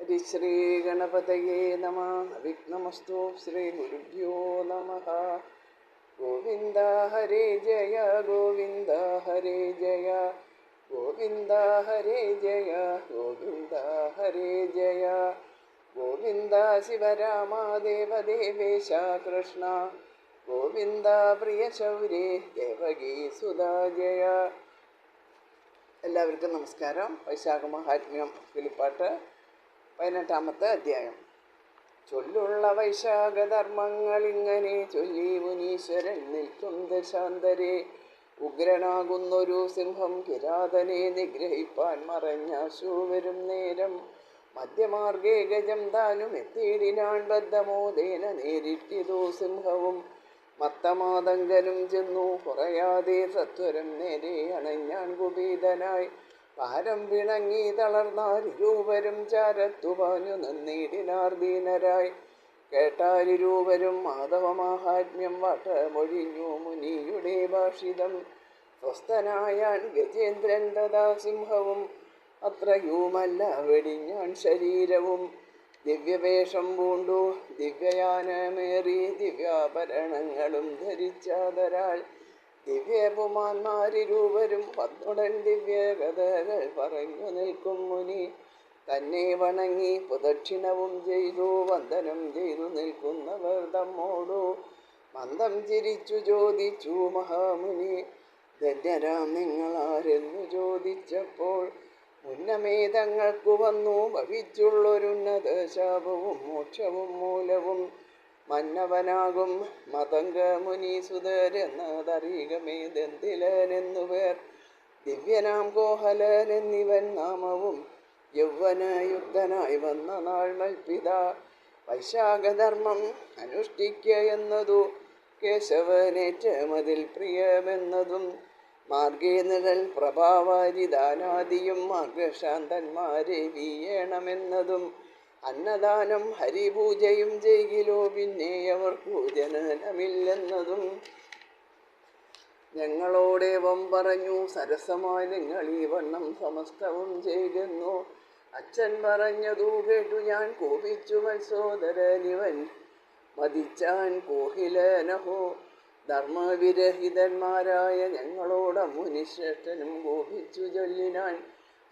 ഹരിശ്രീഗണപതയേ നമഃ. വിഘ്നമസ്തു. ശ്രീ ഗുരുഭ്യോ നമഃ. ഗോവിന്ദ ഹരേ ജയ ഗോവിന്ദ ഹരേ ജയ ഗോവിന്ദ ഹരേ ജയ ഗോവിന്ദ ഹരേ ജയ ഗോവിന്ദ ശിവരാമ ദേവദേവേശ കൃഷ്ണ ഗോവിന്ദ പ്രിയ ശൗരേ ദേവകീ സുധാ ജയ. എല്ലാവർക്കും നമസ്കാരം. വൈശാഖ മഹാത്മ്യം കിളിപ്പാട്ട് 18-ാമത്തെ അധ്യായം. ചൊല്ലുള്ള വൈശാഖധർമ്മങ്ങൾ ഇങ്ങനെ ചൊല്ലി മുനീശ്വരൻ നിൽക്കും ദശാന്തരെ. ഉഗ്രനാകുന്നൊരു സിംഹം കിരാതനെ നിഗ്രഹിപ്പാൻ മറഞ്ഞാശു വരും നേരം മധ്യമാർഗേ ഗജം താനും എത്തിയിടിനാൻ ബദ്ധമോദേന നേരിട്ടിതു സിംഹവും. മത്തമാതങ്കനും ചെന്നു കുറയാതെ സത്വരം നേരെ അണഞ്ഞാൻ കുപീതനായി. ഭാരം പിണങ്ങി തളർന്നാരിരൂപരും ചാരത്തു പാഞ്ഞു നന്നീടിനാർ ദീനരായി. കേട്ടാരിരൂപരും മാധവമാഹാത്മ്യം വട്ടമൊഴിഞ്ഞു മുനിയുടെ ഭാഷിതം. സ്വസ്ഥനായാൻ ഗജേന്ദ്രൻ തഥാ സിംഹവും അത്രയുമല്ല വെടിഞ്ഞാൻ ശരീരവും. ദിവ്യവേഷം പൂണ്ടു ദിവ്യയാനമേറി ദിവ്യാഭരണങ്ങളും ധരിച്ചാതരാൾ ദിവ്യപുമാന്മാരിരൂപരും പത്നുടൻ ദിവ്യകഥകൾ പറഞ്ഞു നിൽക്കും മുനി. തന്നെ വണങ്ങി പ്രദക്ഷിണവും ചെയ്തു വന്ദനം ചെയ്തു നിൽക്കുന്നവർ തമ്മോടു മന്ദം ചിരിച്ചു ചോദിച്ചു മഹാമുനി. ധന്യരാം നിങ്ങളാരെന്നു ചോദിച്ചപ്പോൾ മുന്നമേ തങ്ങൾക്കു വന്നു ഭവിച്ചുള്ളൊരുന്നത ശാപവും മോക്ഷവും മൂലവും. മന്നവനാകും മതംഗ മുനീസുതരെന്നതറിയുകമേ ദന്തിലനെന്നു പേർ. ദിവ്യനാം കോഹലൻ എന്നിവൻ നാമവും. യൗവനയുക്തനായി വന്ന നാൾ മൽപിത വൈശാഖധർമ്മം അനുഷ്ഠിക്ക എന്നതു കേശവനേറ്റമതിൽ പ്രിയമെന്നതും. മാർഗേ നിഴൽ പ്രഭാവാരിദാനാദിയും മാർഗശാന്തന്മാരെ വീയണമെന്നതും. അന്നദാനം ഹരിപൂജയും ചെയ്കിലോ പിന്നെ അവർക്കു ജനനമില്ലെന്നതും. ഞങ്ങളോടേവം പറഞ്ഞു സരസമായി നിങ്ങൾ ഈ വണ്ണം സമസ്തവും ചെയ്യുന്നു. അച്ഛൻ പറഞ്ഞതു കേട്ടു ഞാൻ കോപിച്ചു മത്സോദരനിവൻ മതിച്ചാൻ കോഹിലനഹോ. ധർമ്മവിരഹിതന്മാരായ ഞങ്ങളോട് മുനിശ്രേഷ്ഠനും കോപിച്ചു ചൊല്ലിനാൻ.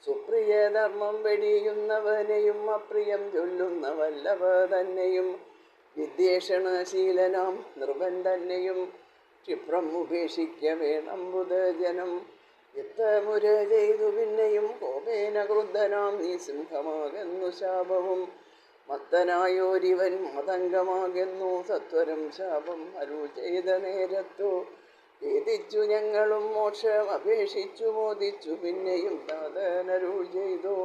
സുപ്രിയ ധർമ്മം വെടിയുന്നവനെയും അപ്രിയം ചൊല്ലുന്ന വല്ലഭ തന്നെയും വിദ്വേഷണശീലനാം നൃപൻ തന്നെയും ക്ഷിപ്രം ഉപേക്ഷിക്ക വേണം ബുധജനം. യുദ്ധമുര ചെയ്തു പിന്നെയും കോപേന ക്രുദ്ധനാം നീ സിംഹമാകുന്നു ശാപവും. മത്തനായോരിവൻ മതംഗമാകുന്നു സത്വരം ശാപം അരുൾ ചെയ്ത നേരത്തു. ഖേദിച്ചു ഞങ്ങളും മോക്ഷം അപേക്ഷിച്ചു മോദിച്ചു പിന്നെയും നാഥനരുൾ ചെയ്തു.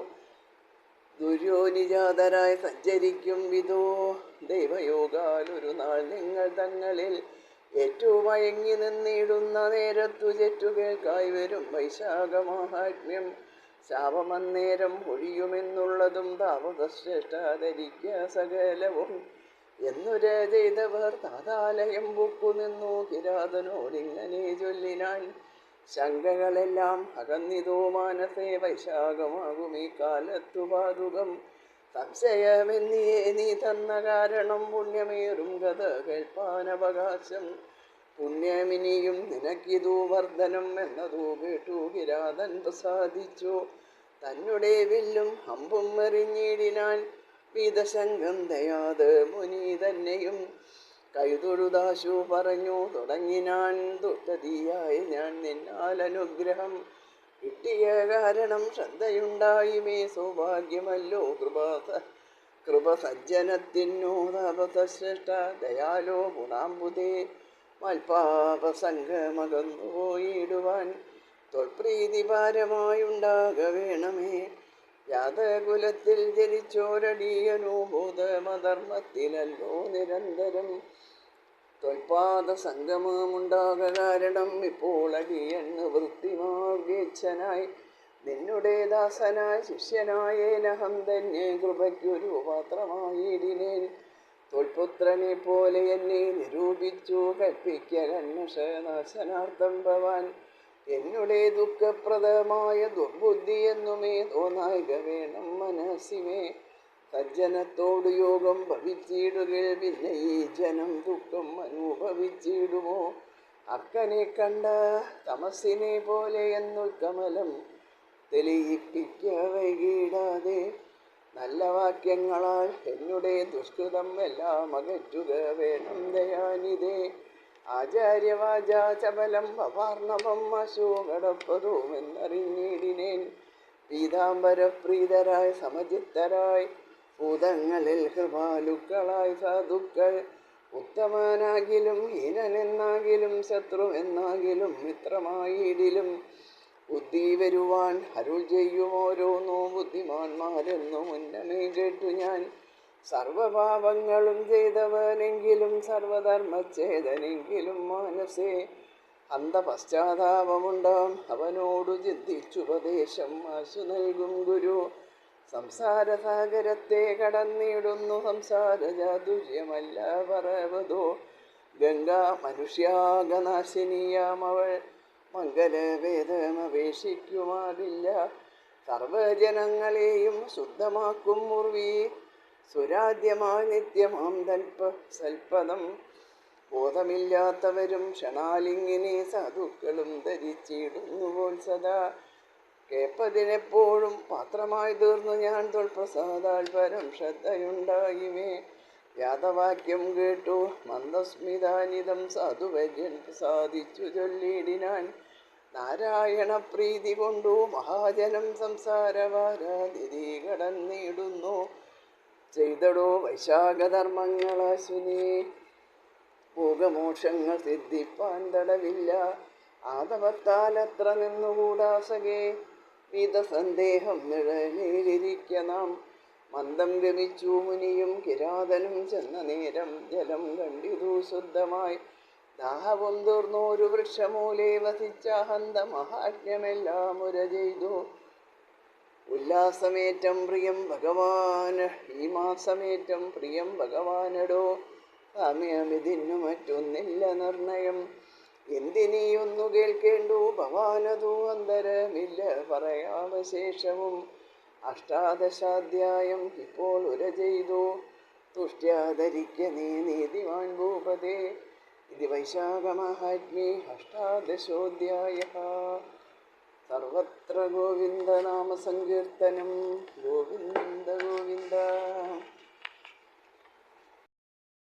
ദുര്യോനിജാതരായി സഞ്ചരിക്കും വിധോ ദൈവയോഗാൽ ഒരു നാൾ നിങ്ങൾ തങ്ങളിൽ ഏറ്റുമയങ്ങി നിന്നിടുന്ന നേരത്തു ചെറ്റു കേൾക്കായി വരും വൈശാഖമാഹാത്മ്യം. ശാപമന്നേരം ഒഴിയുമെന്നുള്ളതും താപതശ്രേഷ്ഠ ധരിക്ക സകലവും എന്നുര ചെയ്തവർ താതാലയം പൊക്കു നിന്നു കിരാതനോടിങ്ങനെ ചൊല്ലിനാൻ. ശങ്കകളെല്ലാം അകന്നിതോ മാനസേ വൈശാഖമാകും ഈ കാലത്തു പാതുകം. സംശയമെന്നിയേ നീ തന്ന കാരണം പുണ്യമേറും കഥ കേൾപ്പാനവകാശം. പുണ്യമിനിയും നിനക്കിതു വർദ്ധനം എന്നതു കേട്ടു കിരാതൻ പ്രസാദിച്ചു. തന്നെ വില്ലും അമ്പും എറിഞ്ഞിടിനാൻ വീതശങ്കം ദയാത് മുനി തന്നെയും. കൈതൊഴുതാശു പറഞ്ഞു തുടങ്ങിനാൻ. ദുഷ്ടതിയായി ഞാൻ നിന്നാൽ അനുഗ്രഹം കിട്ടിയ കാരണം ശ്രദ്ധയുണ്ടായി മേ സൗഭാഗ്യമല്ലോ കൃപ സജ്ജനത്തിനു താപതശ്രേഷ്ഠ ദയാലോ ഗുണാംബുദേ മൽപാപസംഗമകന്നു പോയിടുവാൻ തൊൽപ്രീതിഭാരമായുണ്ടാക വേണമേ. ജാതകുലത്തിൽ ജനിച്ചോരടിയനുഭൂതമധർമ്മത്തിലല്ലോ നിരന്തരം തൊൽപാദ സംഗമമുണ്ടാക കാരണം. ഇപ്പോൾ അടിയൻ വൃത്തിമാർഗേച്ഛനായി നിന്നുടെ ദാസനായ ശിഷ്യനായേനഹം തന്നെ കൃപയ്ക്കൊരു പാത്രമായിടിനേൻ. തൊൽപുത്രനെ പോലെ എന്നെ നിരൂപിച്ചു കൽപ്പിക്ക കന്മഷനാശനാർത്ഥം ഭവാൻ. എന്നുടെ ദുഃഖപ്രദമായ ദുർബുദ്ധി എന്നുമേ തോന്നായിക വേണം മനസ്സിമേ. സജ്ജനത്തോടു യോഗം ഭവിച്ചിടുകിൽ പിന്നെ ഈ ജനം ദുഃഖം അനുഭവിച്ചിടുമോ? അക്കനെ കണ്ട തമസിനെ പോലെ എന്നുൾക്കമലം തെളിയിപ്പിക്ക വൈകിടാതെ. നല്ല വാക്യങ്ങളാൽ എന്നുടെ ദുഷ്കൃതം എല്ലാം അകറ്റുക വേണം ദയാനിതേ. ആചാര്യവാചാചബലം അവാർണവം അശോകടപ്പതുമെന്നറിഞ്ഞിടിനേൻ. പീതാംബരപ്രീതരായി സമചിത്തരായി ഭൂതങ്ങളിൽ കൃപാലുക്കളായി സാധുക്കൾ. ഉത്തമനാകിലും ഹീനനെന്നാകിലും ശത്രുവെന്നാകിലും മിത്രമായിടിലും ബുദ്ധി വരുവാൻ അരുൾ ചെയ്യും ഓരോന്നോ ബുദ്ധിമാന്മാരെന്നു മുന്നമേ കേട്ടു ഞാൻ. സർവപാപങ്ങളും ചെയ്തവനെങ്കിലും സർവധർമ്മച്ഛേദനെങ്കിലും മാനസേ അന്തപശ്ചാത്താപമുണ്ടാം അവനോടു ചിന്തിച്ചുപദേശം ആശു നൽകും ഗുരു. സംസാരസാഗരത്തെ കടന്നിടുന്നു സംസാരചാതുര്യമല്ല പറവതോ. ഗംഗ മനുഷ്യാകനാശിനിയാമവൾ മംഗലവേദമപേക്ഷിക്കുമാറില്ല. സർവജനങ്ങളെയും ശുദ്ധമാക്കും മുർവി സുരാദ്യമായി നിത്യമാം സൽപദം. ബോധമില്ലാത്തവരും ക്ഷണാലിങ്ങിനെ സാധുക്കളും ധരിച്ചിടുന്നുപോൽ സദാ. കേൾപ്പതിനെപ്പോഴും പാത്രമായി തീർന്നു ഞാൻ തൊൽപ്രസാദാൽ പരം ശ്രദ്ധയുണ്ടായിമേ. വ്യാതവാക്യം കേട്ടു മന്ദസ്മിതാനിതം സാധുവര്യൻ സാധിച്ചു ചൊല്ലിടിനാൻ. നാരായണ പ്രീതി കൊണ്ടു മഹാജനം സംസാരവാരാതിഥി കടന്നിടുന്നു. ചെയ്തടോ വൈശാഖധർമ്മങ്ങളാശുനേ ഭോഗമോക്ഷങ്ങൾ സിദ്ധിപ്പാൻ തടവില്ല. ആദവത്താൽ അത്ര നിന്നുകൂടാസകേ വിധസന്ദേഹം നിഴലിരിക്ക നാം. മന്ദം ഗമിച്ചു മുനിയും കിരാതനും ചെന്ന നേരം ജലം കണ്ടിതു ശുദ്ധമായി. ദാഹവും തീർന്നോരു വൃക്ഷമൂലേ വസിച്ച ഹന്ത മഹാത്മ്യമെല്ലാം ഉര ചെയ്തു. ഉല്ലാസമേറ്റം പ്രിയം ഭഗവാന് ഈ മാസമേറ്റം പ്രിയം ഭഗവാനടോ. സാമ്യമിതിന്നു മറ്റൊന്നില്ല നിർണയം. എന്തിനീയൊന്നു കേൾക്കേണ്ടു ഭവാനതു അന്തരമില്ല പറയാവശേഷവും. അഷ്ടാദശാധ്യായം ഇപ്പോൾ ഉര ചെയ്തു തുഷ്ട്യാധരിക്ക നീ നീതിമാൻ ഭൂപതേ. ഇത് വൈശാഖമാഹാത്മ്യേ അഷ്ടാദശോധ്യായഃ. സർവത്ര ഗോവിന്ദനാമസങ്കീർത്തനം. ഗോവിന്ദ ഗോവിന്ദ.